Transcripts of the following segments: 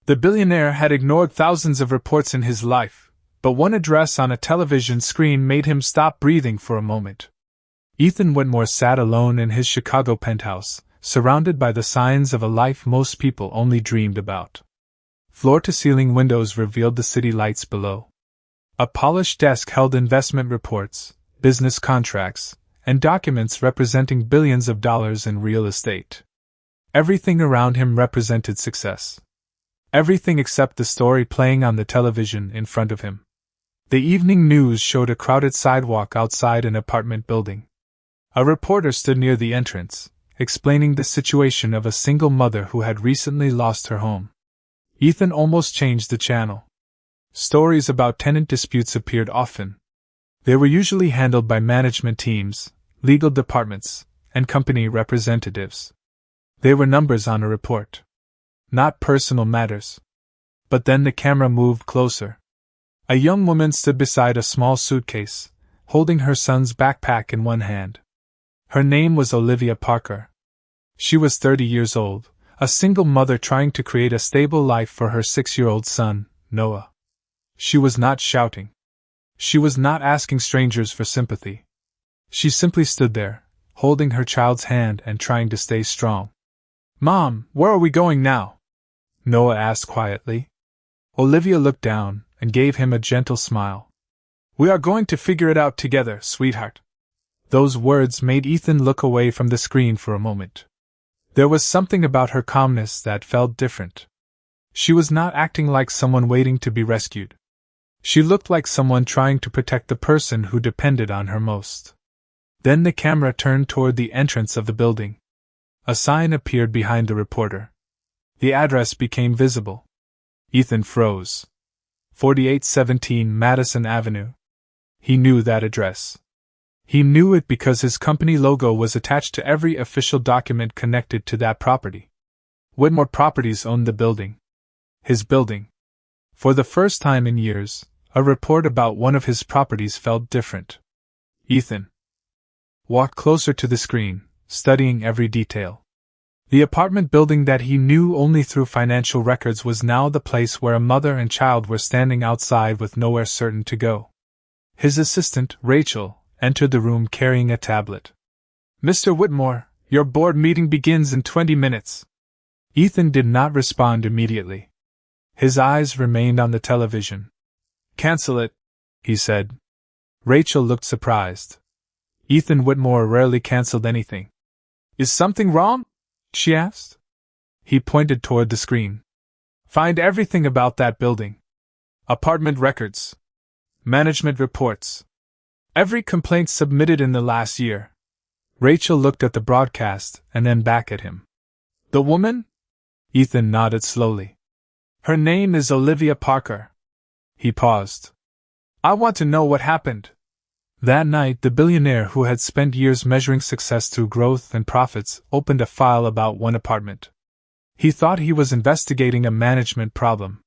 The billionaire had ignored thousands of reports in his life, but one address on a television screen made him stop breathing for a moment. Ethan Whitmore sat alone in his Chicago penthouse, surrounded by the signs of a life most people only dreamed about. Floor-to-ceiling windows revealed the city lights below. A polished desk held investment reports, business contracts, and documents representing billions of dollars in real estate. Everything around him represented success. Everything except the story playing on the television in front of him. The evening news showed a crowded sidewalk outside an apartment building. A reporter stood near the entrance, explaining the situation of a single mother who had recently lost her home. Ethan almost changed the channel. Stories about tenant disputes appeared often. They were usually handled by management teams, legal departments, and company representatives. They were numbers on a report, not personal matters. But then the camera moved closer. A young woman stood beside a small suitcase, holding her son's backpack in one hand. Her name was Olivia Parker. She was 30 years old, a single mother trying to create a stable life for her 6-year-old son, Noah. She was not shouting. She was not asking strangers for sympathy. She simply stood there, holding her child's hand and trying to stay strong. "Mom, where are we going now?" Noah asked quietly. Olivia looked down and gave him a gentle smile. "We are going to figure it out together, sweetheart." Those words made Ethan look away from the screen for a moment. There was something about her calmness that felt different. She was not acting like someone waiting to be rescued. She looked like someone trying to protect the person who depended on her most. Then the camera turned toward the entrance of the building. A sign appeared behind the reporter. The address became visible. Ethan froze. 4817 Madison Avenue. He knew that address. He knew it because his company logo was attached to every official document connected to that property. Whitmore Properties owned the building. His building. For the first time in years, a report about one of his properties felt different. Ethan walked closer to the screen, studying every detail. The apartment building that he knew only through financial records was now the place where a mother and child were standing outside with nowhere certain to go. His assistant, Rachel, entered the room carrying a tablet. "Mr. Whitmore, your board meeting begins in 20 minutes. Ethan did not respond immediately. His eyes remained on the television. "Cancel it," he said. Rachel looked surprised. Ethan Whitmore rarely canceled anything. "Is something wrong?" she asked. He pointed toward the screen. "Find everything about that building. Apartment records. Management reports. Every complaint submitted in the last year." Rachel looked at the broadcast and then back at him. "The woman?" Ethan nodded slowly. "Her name is Olivia Parker." He paused. "I want to know what happened." That night, the billionaire who had spent years measuring success through growth and profits opened a file about one apartment. He thought he was investigating a management problem.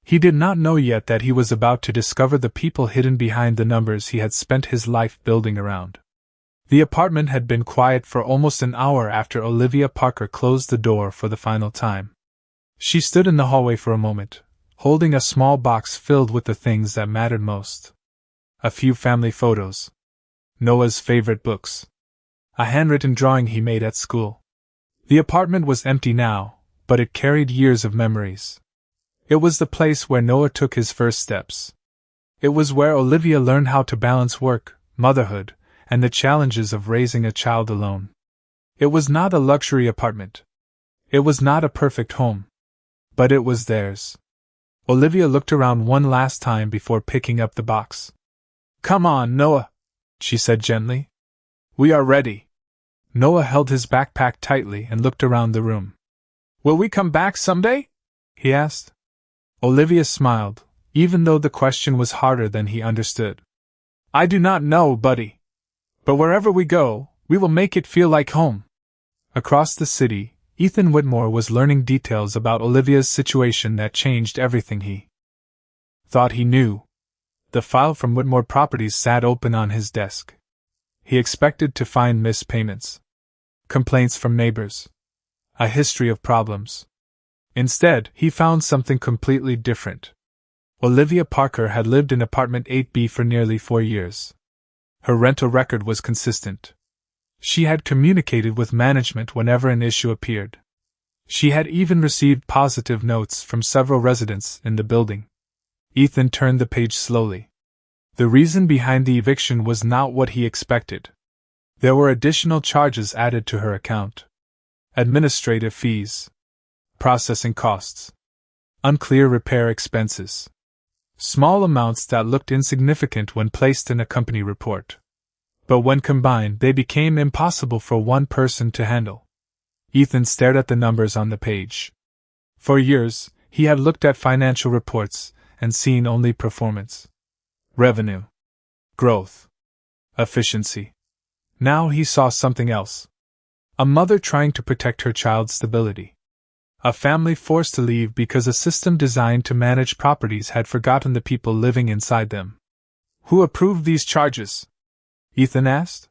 He did not know yet that he was about to discover the people hidden behind the numbers he had spent his life building around. The apartment had been quiet for almost an hour after Olivia Parker closed the door for the final time. She stood in the hallway for a moment, holding a small box filled with the things that mattered most. A few family photos. Noah's favorite books. A handwritten drawing he made at school. The apartment was empty now, but it carried years of memories. It was the place where Noah took his first steps. It was where Olivia learned how to balance work, motherhood, and the challenges of raising a child alone. It was not a luxury apartment. It was not a perfect home. But it was theirs. Olivia looked around one last time before picking up the box. "Come on, Noah," she said gently. "We are ready." Noah held his backpack tightly and looked around the room. "Will we come back someday?" he asked. Olivia smiled, even though the question was harder than he understood. "I do not know, buddy. But wherever we go, we will make it feel like home." Across the city, Ethan Whitmore was learning details about Olivia's situation that changed everything he thought he knew. The file from Whitmore Properties sat open on his desk. He expected to find missed payments, complaints from neighbors, a history of problems. Instead, he found something completely different. Olivia Parker had lived in apartment 8B for nearly 4 years. Her rental record was consistent. She had communicated with management whenever an issue appeared. She had even received positive notes from several residents in the building. Ethan turned the page slowly. The reason behind the eviction was not what he expected. There were additional charges added to her account. Administrative fees. Processing costs. Unclear repair expenses. Small amounts that looked insignificant when placed in a company report. But when combined, they became impossible for one person to handle. Ethan stared at the numbers on the page. For years, he had looked at financial reports and seen only performance. Revenue. Growth. Efficiency. Now he saw something else. A mother trying to protect her child's stability. A family forced to leave because a system designed to manage properties had forgotten the people living inside them. Who approved these charges? Ethan asked.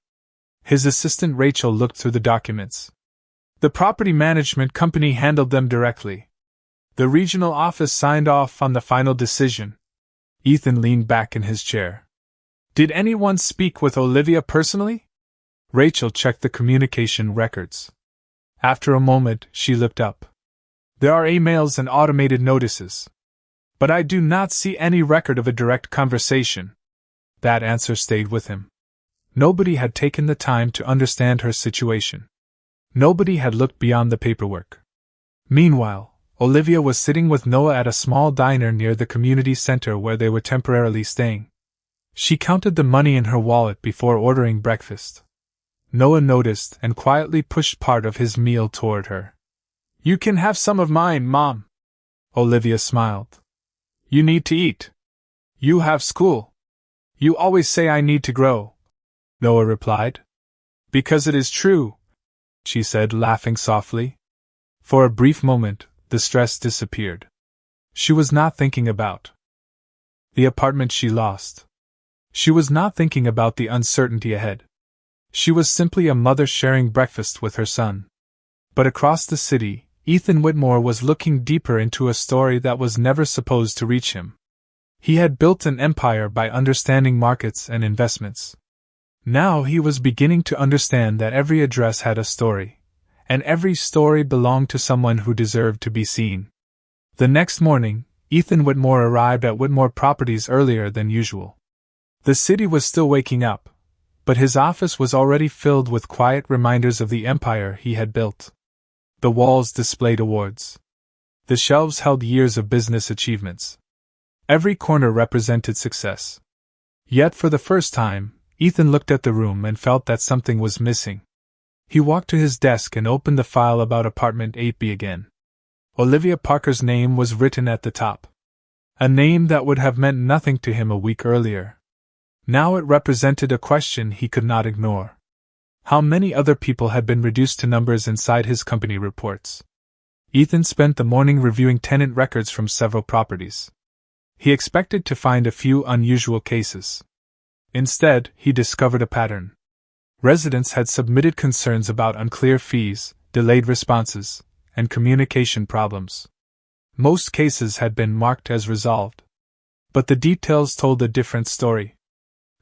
His assistant Rachel looked through the documents. The property management company handled them directly. The regional office signed off on the final decision. Ethan leaned back in his chair. Did anyone speak with Olivia personally? Rachel checked the communication records. After a moment, she looked up. There are emails and automated notices. But I do not see any record of a direct conversation. That answer stayed with him. Nobody had taken the time to understand her situation. Nobody had looked beyond the paperwork. Meanwhile, Olivia was sitting with Noah at a small diner near the community center where they were temporarily staying. She counted the money in her wallet before ordering breakfast. Noah noticed and quietly pushed part of his meal toward her. You can have some of mine, Mom. Olivia smiled. You need to eat. You have school. You always say I need to grow, Noah replied. Because it is true, she said, laughing softly. For a brief moment, the stress disappeared. She was not thinking about the apartment she lost. She was not thinking about the uncertainty ahead. She was simply a mother sharing breakfast with her son. But across the city, Ethan Whitmore was looking deeper into a story that was never supposed to reach him. He had built an empire by understanding markets and investments. Now he was beginning to understand that every address had a story, and every story belonged to someone who deserved to be seen. The next morning, Ethan Whitmore arrived at Whitmore Properties earlier than usual. The city was still waking up, but his office was already filled with quiet reminders of the empire he had built. The walls displayed awards. The shelves held years of business achievements. Every corner represented success. Yet for the first time, Ethan looked at the room and felt that something was missing. He walked to his desk and opened the file about apartment 8B again. Olivia Parker's name was written at the top. A name that would have meant nothing to him a week earlier. Now it represented a question he could not ignore. How many other people had been reduced to numbers inside his company reports? Ethan spent the morning reviewing tenant records from several properties. He expected to find a few unusual cases. Instead, he discovered a pattern. Residents had submitted concerns about unclear fees, delayed responses, and communication problems. Most cases had been marked as resolved. But the details told a different story.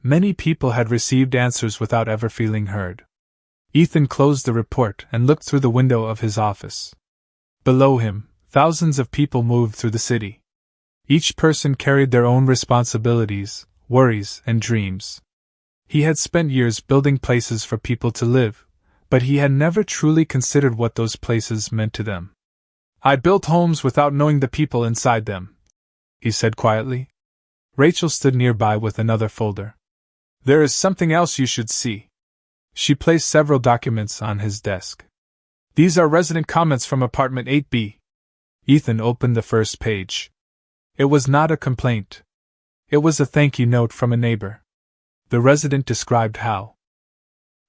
Many people had received answers without ever feeling heard. Ethan closed the report and looked through the window of his office. Below him, thousands of people moved through the city. Each person carried their own responsibilities, worries, and dreams. He had spent years building places for people to live, but he had never truly considered what those places meant to them. I built homes without knowing the people inside them, he said quietly. Rachel stood nearby with another folder. There is something else you should see. She placed several documents on his desk. These are resident comments from apartment 8B. Ethan opened the first page. It was not a complaint. It was a thank you note from a neighbor. The resident described how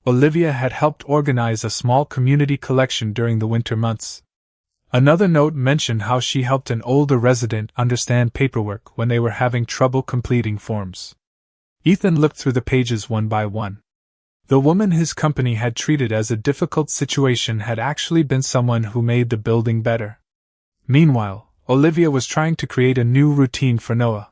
Olivia had helped organize a small community collection during the winter months. Another note mentioned how she helped an older resident understand paperwork when they were having trouble completing forms. Ethan looked through the pages one by one. The woman his company had treated as a difficult situation had actually been someone who made the building better. Meanwhile, Olivia was trying to create a new routine for Noah.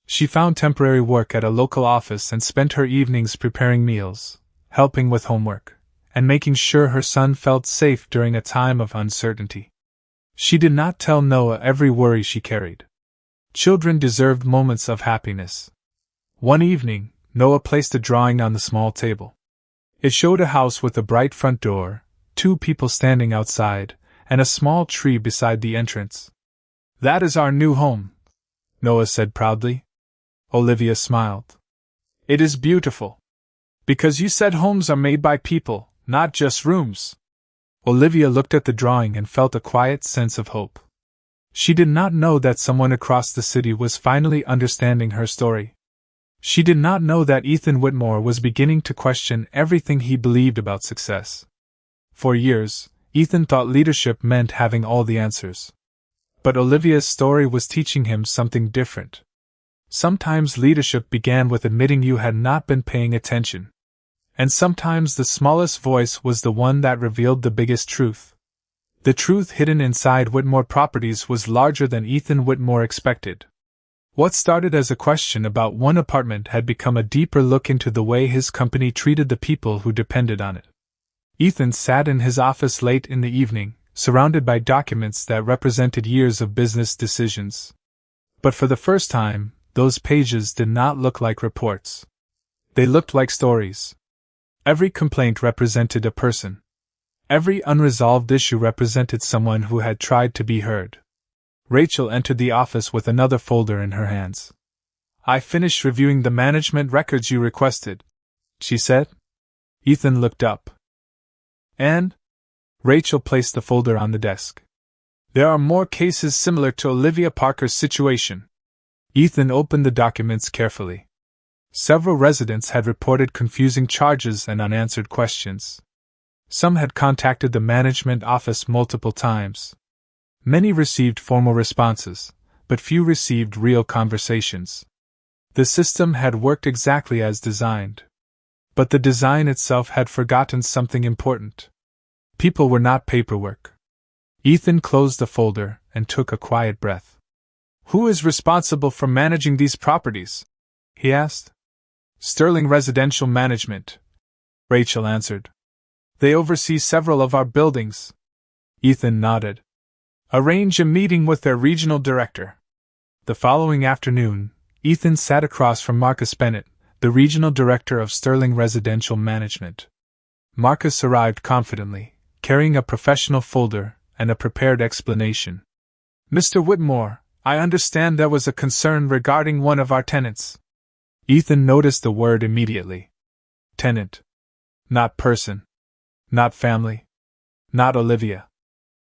She found temporary work at a local office and spent her evenings preparing meals, helping with homework, and making sure her son felt safe during a time of uncertainty. She did not tell Noah every worry she carried. Children deserved moments of happiness. One evening, Noah placed a drawing on the small table. It showed a house with a bright front door, 2 people standing outside, and a small tree beside the entrance. "That is our new home," Noah said proudly. Olivia smiled. "It is beautiful. Because you said homes are made by people, not just rooms." Olivia looked at the drawing and felt a quiet sense of hope. She did not know that someone across the city was finally understanding her story. She did not know that Ethan Whitmore was beginning to question everything he believed about success. For years, Ethan thought leadership meant having all the answers. But Olivia's story was teaching him something different. Sometimes leadership began with admitting you had not been paying attention. And sometimes the smallest voice was the one that revealed the biggest truth. The truth hidden inside Whitmore Properties was larger than Ethan Whitmore expected. What started as a question about one apartment had become a deeper look into the way his company treated the people who depended on it. Ethan sat in his office late in the evening, surrounded by documents that represented years of business decisions. But for the first time, those pages did not look like reports. They looked like stories. Every complaint represented a person. Every unresolved issue represented someone who had tried to be heard. Rachel entered the office with another folder in her hands. "I finished reviewing the management records you requested," she said. Ethan looked up. "And?" Rachel placed the folder on the desk. "There are more cases similar to Olivia Parker's situation." Ethan opened the documents carefully. Several residents had reported confusing charges and unanswered questions. Some had contacted the management office multiple times. Many received formal responses, but few received real conversations. The system had worked exactly as designed. But the design itself had forgotten something important. People were not paperwork. Ethan closed the folder and took a quiet breath. "Who is responsible for managing these properties?" he asked. "Sterling Residential Management," Rachel answered. "They oversee several of our buildings." Ethan nodded. "Arrange a meeting with their regional director." The following afternoon, Ethan sat across from Marcus Bennett, the regional director of Sterling Residential Management. Marcus arrived confidently, carrying a professional folder and a prepared explanation. "Mr. Whitmore, I understand there was a concern regarding one of our tenants." Ethan noticed the word immediately. Tenant. Not person. Not family. Not Olivia.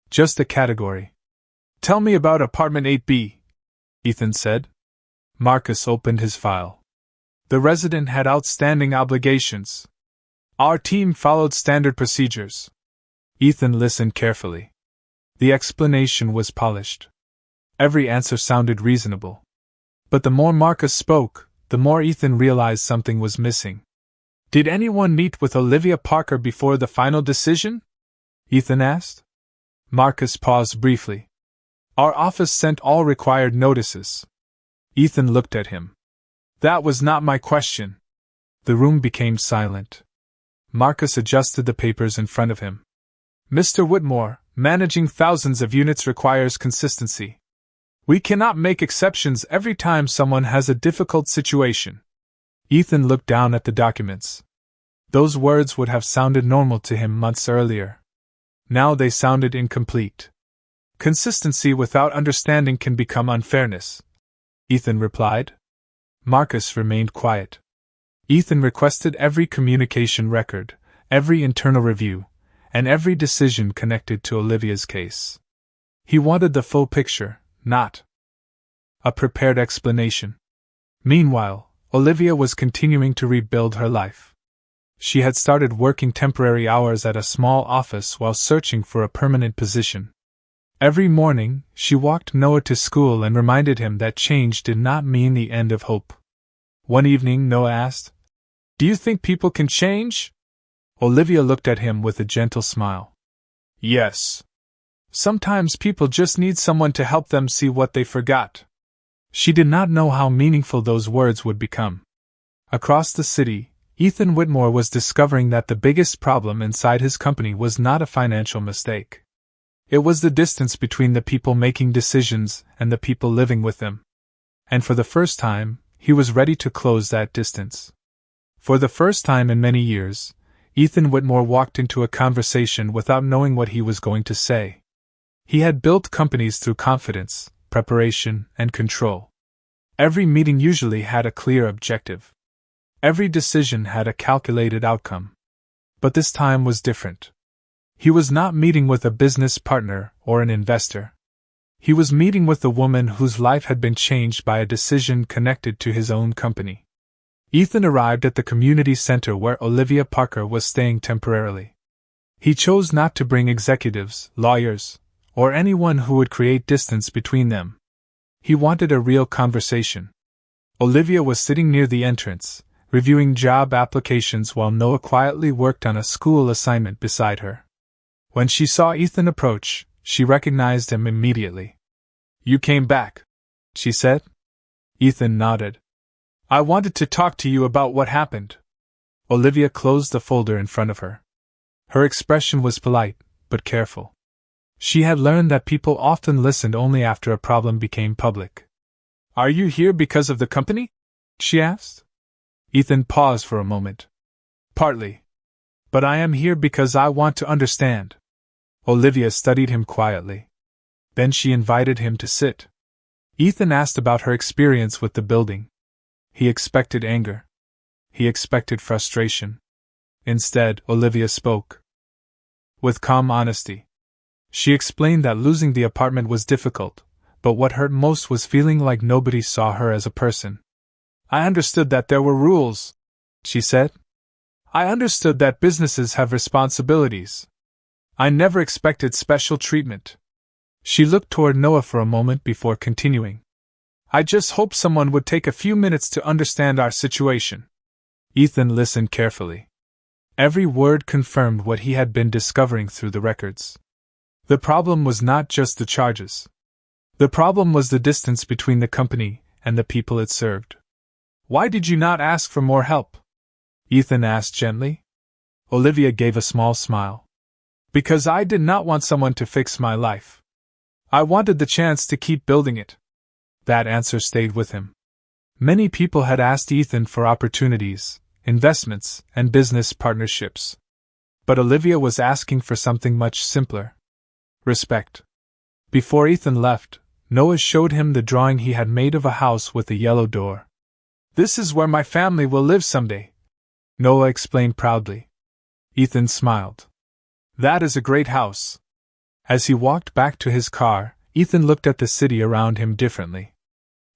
Just a category. "Tell me about apartment 8B, Ethan said. Marcus opened his file. The resident had outstanding obligations. Our team followed standard procedures. Ethan listened carefully. The explanation was polished. Every answer sounded reasonable. But the more Marcus spoke, the more Ethan realized something was missing. "Did anyone meet with Olivia Parker before the final decision?" Ethan asked. Marcus paused briefly. "Our office sent all required notices." Ethan looked at him. "That was not my question." The room became silent. Marcus adjusted the papers in front of him. "Mr. Whitmore, managing thousands of units requires consistency. We cannot make exceptions every time someone has a difficult situation." Ethan looked down at the documents. Those words would have sounded normal to him months earlier. Now they sounded incomplete. "Consistency without understanding can become unfairness," Ethan replied. Marcus remained quiet. Ethan requested every communication record, every internal review, and every decision connected to Olivia's case. He wanted the full picture, not a prepared explanation. Meanwhile, Olivia was continuing to rebuild her life. She had started working temporary hours at a small office while searching for a permanent position. Every morning, she walked Noah to school and reminded him that change did not mean the end of hope. One evening, Noah asked, "Do you think people can change?" Olivia looked at him with a gentle smile. "Yes. Sometimes people just need someone to help them see what they forgot. She did not know how meaningful those words would become. Across the city, Ethan Whitmore was discovering that the biggest problem inside his company was not a financial mistake. It was the distance between the people making decisions and the people living with them. And for the first time, he was ready to close that distance. For the first time in many years, Ethan Whitmore walked into a conversation without knowing what he was going to say. He had built companies through confidence, preparation, and control. Every meeting usually had a clear objective. Every decision had a calculated outcome. But this time was different. He was not meeting with a business partner or an investor. He was meeting with a woman whose life had been changed by a decision connected to his own company. Ethan arrived at the community center where Olivia Parker was staying temporarily. He chose not to bring executives, lawyers, or anyone who would create distance between them. He wanted a real conversation. Olivia was sitting near the entrance, reviewing job applications while Noah quietly worked on a school assignment beside her. When she saw Ethan approach, she recognized him immediately. "You came back," she said. Ethan nodded. "I wanted to talk to you about what happened." Olivia closed the folder in front of her. Her expression was polite, but careful. She had learned that people often listened only after a problem became public. "Are you here because of the company?" she asked. Ethan paused for a moment. "Partly. But I am here because I want to understand." Olivia studied him quietly. Then she invited him to sit. Ethan asked about her experience with the building. He expected anger. He expected frustration. Instead, Olivia spoke. With calm honesty. She explained that losing the apartment was difficult, but what hurt most was feeling like nobody saw her as a person. "I understood that there were rules," she said. "I understood that businesses have responsibilities. I never expected special treatment." She looked toward Noah for a moment before continuing. "I just hoped someone would take a few minutes to understand our situation." Ethan listened carefully. Every word confirmed what he had been discovering through the records. The problem was not just the charges. The problem was the distance between the company and the people it served. "Why did you not ask for more help?" Ethan asked gently. Olivia gave a small smile. "Because I did not want someone to fix my life. I wanted the chance to keep building it." That answer stayed with him. Many people had asked Ethan for opportunities, investments, and business partnerships. But Olivia was asking for something much simpler. Respect. Before Ethan left, Noah showed him the drawing he had made of a house with a yellow door. "This is where my family will live someday," Noah explained proudly. Ethan smiled. "That is a great house." As he walked back to his car, Ethan looked at the city around him differently.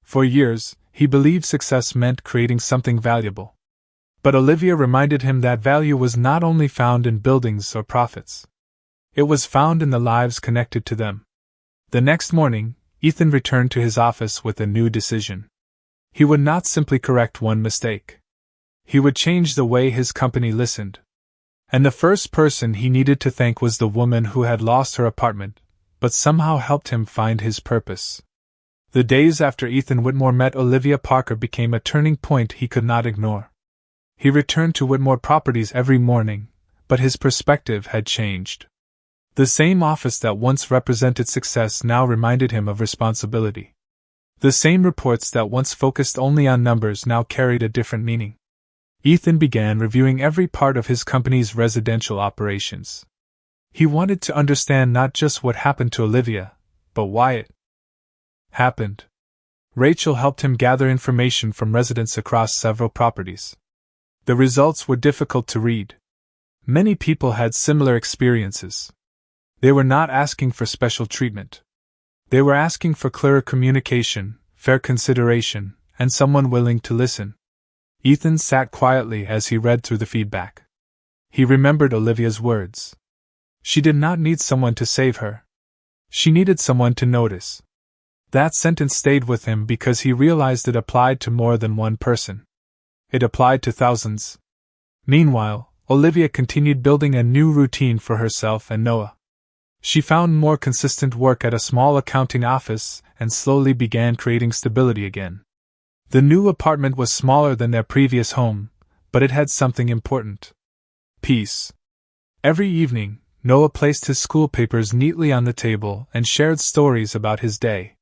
For years, he believed success meant creating something valuable. But Olivia reminded him that value was not only found in buildings or profits. It was found in the lives connected to them. The next morning, Ethan returned to his office with a new decision. He would not simply correct one mistake. He would change the way his company listened. And the first person he needed to thank was the woman who had lost her apartment, but somehow helped him find his purpose. The days after Ethan Whitmore met Olivia Parker became a turning point he could not ignore. He returned to Whitmore Properties every morning, but his perspective had changed. The same office that once represented success now reminded him of responsibility. The same reports that once focused only on numbers now carried a different meaning. Ethan began reviewing every part of his company's residential operations. He wanted to understand not just what happened to Olivia, but why it happened. Rachel helped him gather information from residents across several properties. The results were difficult to read. Many people had similar experiences. They were not asking for special treatment. They were asking for clearer communication, fair consideration, and someone willing to listen. Ethan sat quietly as he read through the feedback. He remembered Olivia's words. She did not need someone to save her. She needed someone to notice. That sentence stayed with him because he realized it applied to more than one person. It applied to thousands. Meanwhile, Olivia continued building a new routine for herself and Noah. She found more consistent work at a small accounting office and slowly began creating stability again. The new apartment was smaller than their previous home, but it had something important: peace. Every evening, Noah placed his school papers neatly on the table and shared stories about his day.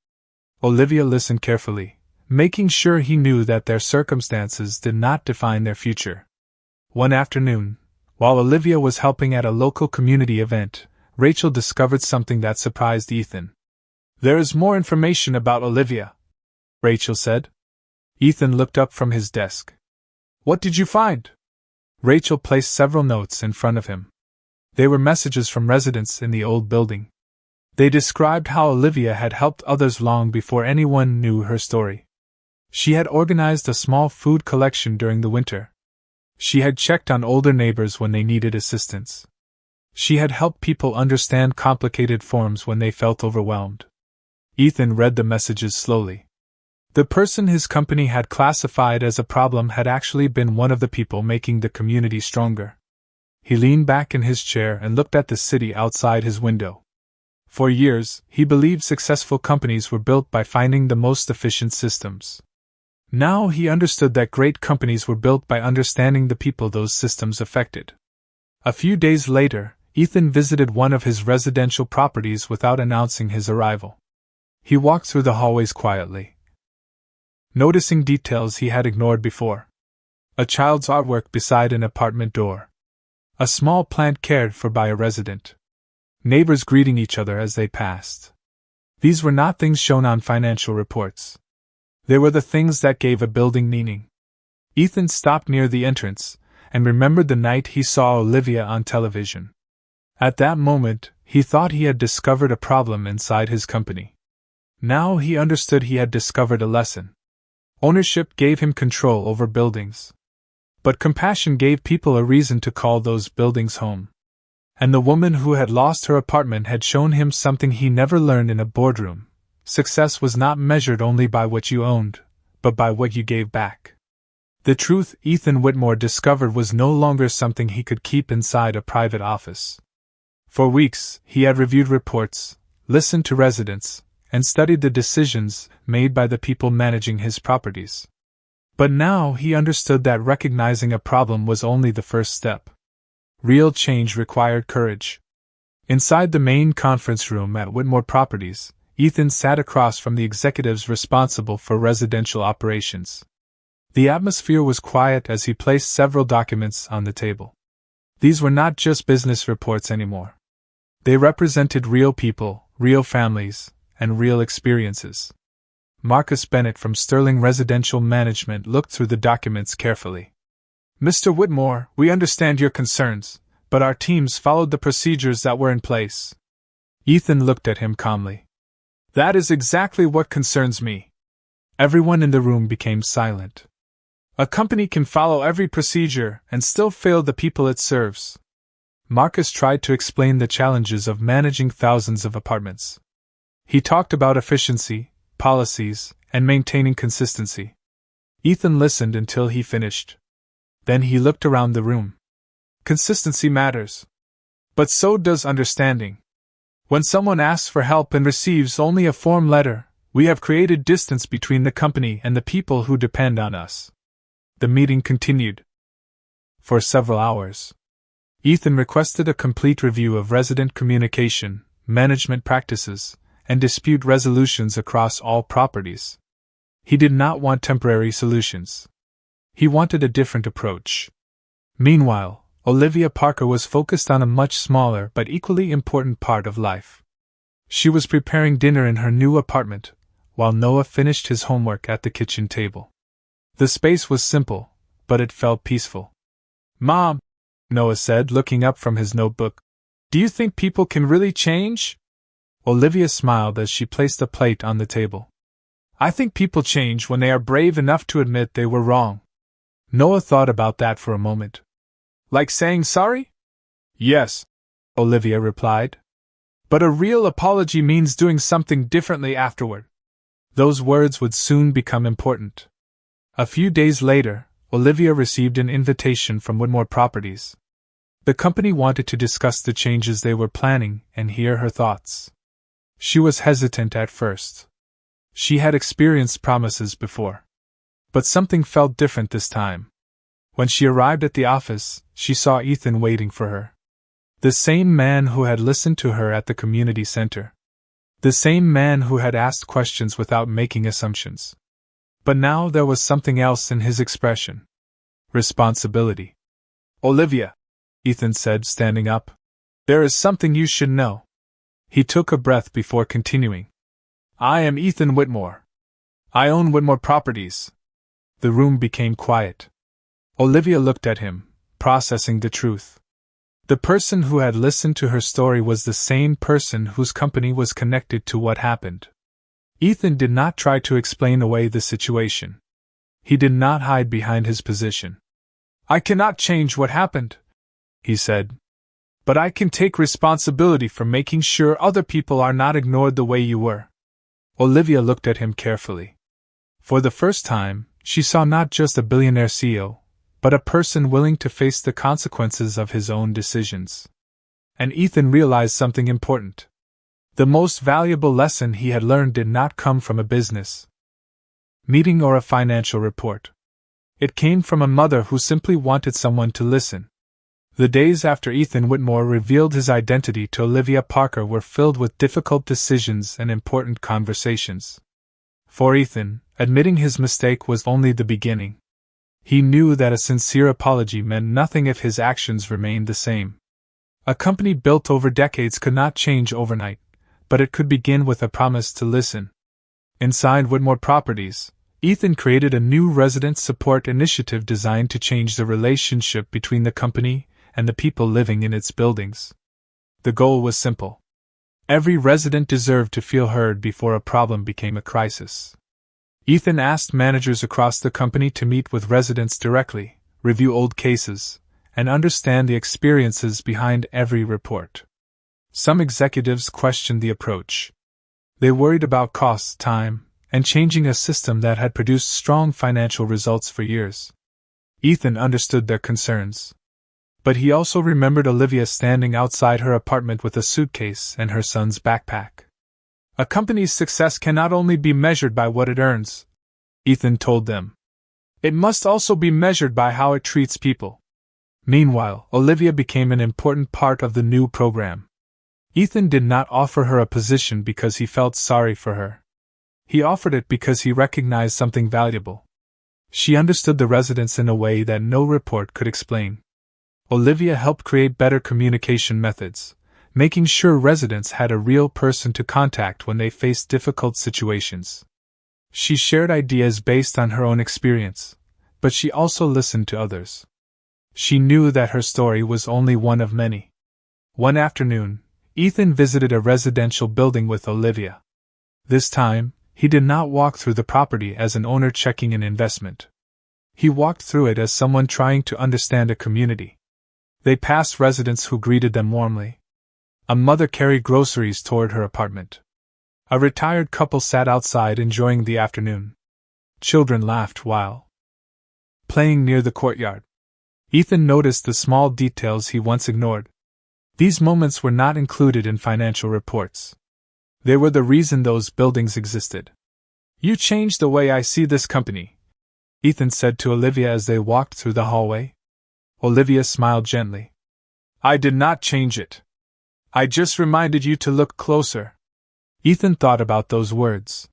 Olivia listened carefully, making sure he knew that their circumstances did not define their future. One afternoon, while Olivia was helping at a local community event, Rachel discovered something that surprised Ethan. "There is more information about Olivia," Rachel said. Ethan looked up from his desk. "What did you find?" Rachel placed several notes in front of him. They were messages from residents in the old building. They described how Olivia had helped others long before anyone knew her story. She had organized a small food collection during the winter. She had checked on older neighbors when they needed assistance. She had helped people understand complicated forms when they felt overwhelmed. Ethan read the messages slowly. The person his company had classified as a problem had actually been one of the people making the community stronger. He leaned back in his chair and looked at the city outside his window. For years, he believed successful companies were built by finding the most efficient systems. Now he understood that great companies were built by understanding the people those systems affected. A few days later, Ethan visited one of his residential properties without announcing his arrival. He walked through the hallways quietly, noticing details he had ignored before. A child's artwork beside an apartment door. A small plant cared for by a resident. Neighbors greeting each other as they passed. These were not things shown on financial reports. They were the things that gave a building meaning. Ethan stopped near the entrance, and remembered the night he saw Olivia on television. At that moment, he thought he had discovered a problem inside his company. Now he understood he had discovered a lesson. Ownership gave him control over buildings. But compassion gave people a reason to call those buildings home. And the woman who had lost her apartment had shown him something he never learned in a boardroom. Success was not measured only by what you owned, but by what you gave back. The truth Ethan Whitmore discovered was no longer something he could keep inside a private office. For weeks, he had reviewed reports, listened to residents, and studied the decisions made by the people managing his properties. But now he understood that recognizing a problem was only the first step. Real change required courage. Inside the main conference room at Whitmore Properties, Ethan sat across from the executives responsible for residential operations. The atmosphere was quiet as he placed several documents on the table. These were not just business reports anymore. They represented real people, real families, and real experiences. Marcus Bennett from Sterling Residential Management looked through the documents carefully. "Mr. Whitmore, we understand your concerns, but our teams followed the procedures that were in place." Ethan looked at him calmly. "That is exactly what concerns me." Everyone in the room became silent. A company can follow every procedure and still fail the people it serves. Marcus tried to explain the challenges of managing thousands of apartments. He talked about efficiency, policies, and maintaining consistency. Ethan listened until he finished. Then he looked around the room. Consistency matters. But so does understanding. When someone asks for help and receives only a form letter, we have created distance between the company and the people who depend on us. The meeting continued. For several hours. Ethan requested a complete review of resident communication, management practices, and dispute resolutions across all properties. He did not want temporary solutions. He wanted a different approach. Meanwhile, Olivia Parker was focused on a much smaller but equally important part of life. She was preparing dinner in her new apartment, while Noah finished his homework at the kitchen table. The space was simple, but it felt peaceful. "Mom," Noah said, looking up from his notebook, "do you think people can really change?" Olivia smiled as she placed a plate on the table. "I think people change when they are brave enough to admit they were wrong." Noah thought about that for a moment. "Like saying sorry?" "Yes," Olivia replied. "But a real apology means doing something differently afterward." Those words would soon become important. A few days later, Olivia received an invitation from Whitmore Properties. The company wanted to discuss the changes they were planning and hear her thoughts. She was hesitant at first. She had experienced promises before. But something felt different this time. When she arrived at the office, she saw Ethan waiting for her. The same man who had listened to her at the community center. The same man who had asked questions without making assumptions. But now there was something else in his expression. Responsibility. "Olivia," Ethan said, standing up. "There is something you should know." He took a breath before continuing. "I am Ethan Whitmore. I own Whitmore Properties." The room became quiet. Olivia looked at him, processing the truth. The person who had listened to her story was the same person whose company was connected to what happened. Ethan did not try to explain away the situation. He did not hide behind his position. "I cannot change what happened," he said. "But I can take responsibility for making sure other people are not ignored the way you were." Olivia looked at him carefully. For the first time, she saw not just a billionaire CEO, but a person willing to face the consequences of his own decisions. And Ethan realized something important. The most valuable lesson he had learned did not come from a business meeting or a financial report. It came from a mother who simply wanted someone to listen. The days after Ethan Whitmore revealed his identity to Olivia Parker were filled with difficult decisions and important conversations. For Ethan, admitting his mistake was only the beginning. He knew that a sincere apology meant nothing if his actions remained the same. A company built over decades could not change overnight, but it could begin with a promise to listen. Inside Whitmore Properties, Ethan created a new resident support initiative designed to change the relationship between the company and the people living in its buildings. The goal was simple. Every resident deserved to feel heard before a problem became a crisis. Ethan asked managers across the company to meet with residents directly, review old cases, and understand the experiences behind every report. Some executives questioned the approach. They worried about costs, time, and changing a system that had produced strong financial results for years. Ethan understood their concerns. But he also remembered Olivia standing outside her apartment with a suitcase and her son's backpack. "A company's success cannot only be measured by what it earns," Ethan told them. "It must also be measured by how it treats people." Meanwhile, Olivia became an important part of the new program. Ethan did not offer her a position because he felt sorry for her. He offered it because he recognized something valuable. She understood the residents in a way that no report could explain. Olivia helped create better communication methods, making sure residents had a real person to contact when they faced difficult situations. She shared ideas based on her own experience, but she also listened to others. She knew that her story was only one of many. One afternoon, Ethan visited a residential building with Olivia. This time, he did not walk through the property as an owner checking an investment. He walked through it as someone trying to understand a community. They passed residents who greeted them warmly. A mother carried groceries toward her apartment. A retired couple sat outside enjoying the afternoon. Children laughed while playing near the courtyard. Ethan noticed the small details he once ignored. These moments were not included in financial reports. They were the reason those buildings existed. "You changed the way I see this company," Ethan said to Olivia as they walked through the hallway. Olivia smiled gently. "I did not change it. I just reminded you to look closer." Ethan thought about those words.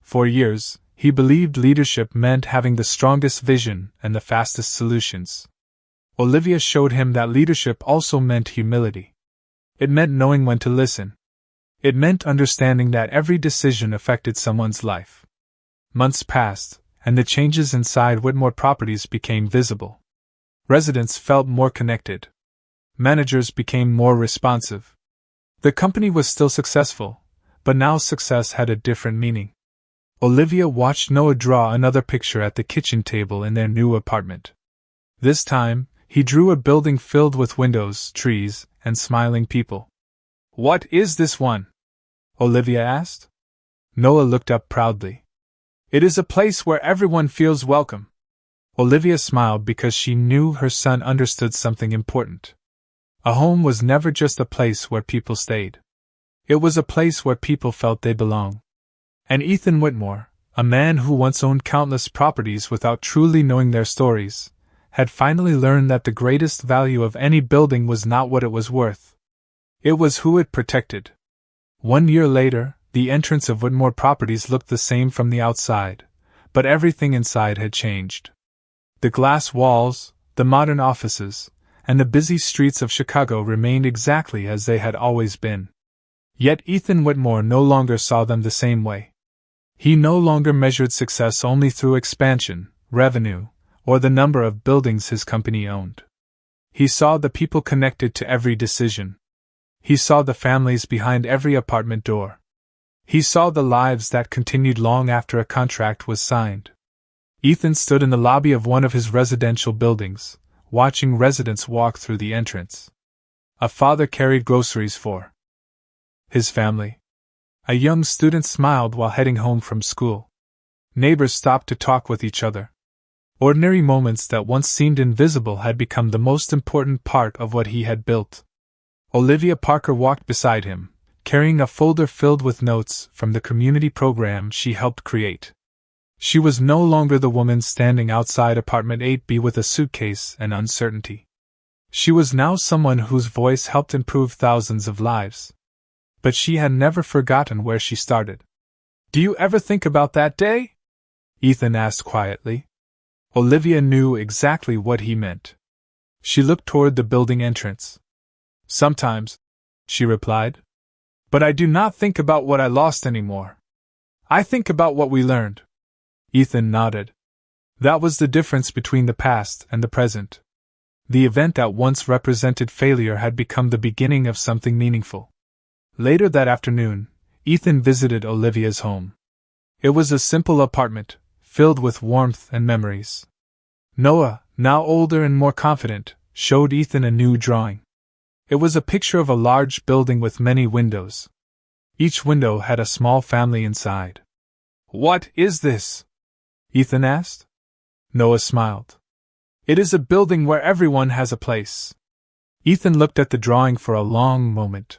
For years, he believed leadership meant having the strongest vision and the fastest solutions. Olivia showed him that leadership also meant humility. It meant knowing when to listen. It meant understanding that every decision affected someone's life. Months passed, and the changes inside Whitmore Properties became visible. Residents felt more connected. Managers became more responsive. The company was still successful, but now success had a different meaning. Olivia watched Noah draw another picture at the kitchen table in their new apartment. This time, he drew a building filled with windows, trees, and smiling people. "What is this one?" Olivia asked. Noah looked up proudly. "It is a place where everyone feels welcome." Olivia smiled because she knew her son understood something important. A home was never just a place where people stayed. It was a place where people felt they belonged. And Ethan Whitmore, a man who once owned countless properties without truly knowing their stories, had finally learned that the greatest value of any building was not what it was worth. It was who it protected. 1 year later, the entrance of Whitmore Properties looked the same from the outside, but everything inside had changed. The glass walls, the modern offices, and the busy streets of Chicago remained exactly as they had always been. Yet Ethan Whitmore no longer saw them the same way. He no longer measured success only through expansion, revenue, or the number of buildings his company owned. He saw the people connected to every decision. He saw the families behind every apartment door. He saw the lives that continued long after a contract was signed. Ethan stood in the lobby of one of his residential buildings, watching residents walk through the entrance. A father carried groceries for his family. A young student smiled while heading home from school. Neighbors stopped to talk with each other. Ordinary moments that once seemed invisible had become the most important part of what he had built. Olivia Parker walked beside him, carrying a folder filled with notes from the community program she helped create. She was no longer the woman standing outside apartment 8B with a suitcase and uncertainty. She was now someone whose voice helped improve thousands of lives. But she had never forgotten where she started. "Do you ever think about that day?" Ethan asked quietly. Olivia knew exactly what he meant. She looked toward the building entrance. "Sometimes," she replied. "But I do not think about what I lost anymore. I think about what we learned." Ethan nodded. That was the difference between the past and the present. The event that once represented failure had become the beginning of something meaningful. Later that afternoon, Ethan visited Olivia's home. It was a simple apartment, filled with warmth and memories. Noah, now older and more confident, showed Ethan a new drawing. It was a picture of a large building with many windows. Each window had a small family inside. "What is this?" Ethan asked. Noah smiled. "It is a building where everyone has a place." Ethan looked at the drawing for a long moment.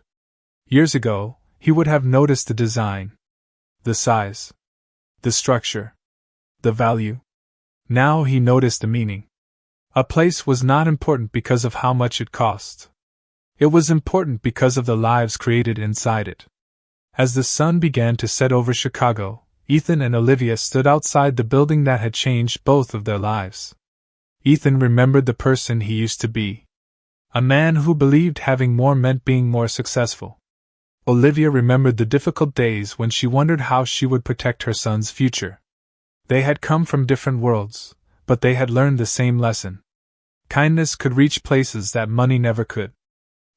Years ago, he would have noticed the design, the size, the structure, the value. Now he noticed the meaning. A place was not important because of how much it cost. It was important because of the lives created inside it. As the sun began to set over Chicago, Ethan and Olivia stood outside the building that had changed both of their lives. Ethan remembered the person he used to be. A man who believed having more meant being more successful. Olivia remembered the difficult days when she wondered how she would protect her son's future. They had come from different worlds, but they had learned the same lesson. Kindness could reach places that money never could.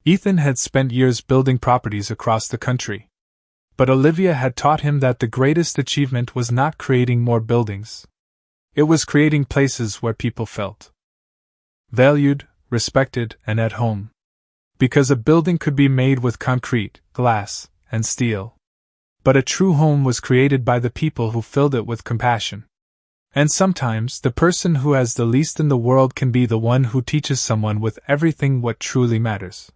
Ethan had spent years building properties across the country. But Olivia had taught him that the greatest achievement was not creating more buildings. It was creating places where people felt valued, respected, and at home. Because a building could be made with concrete, glass, and steel. But a true home was created by the people who filled it with compassion. And sometimes the person who has the least in the world can be the one who teaches someone with everything what truly matters.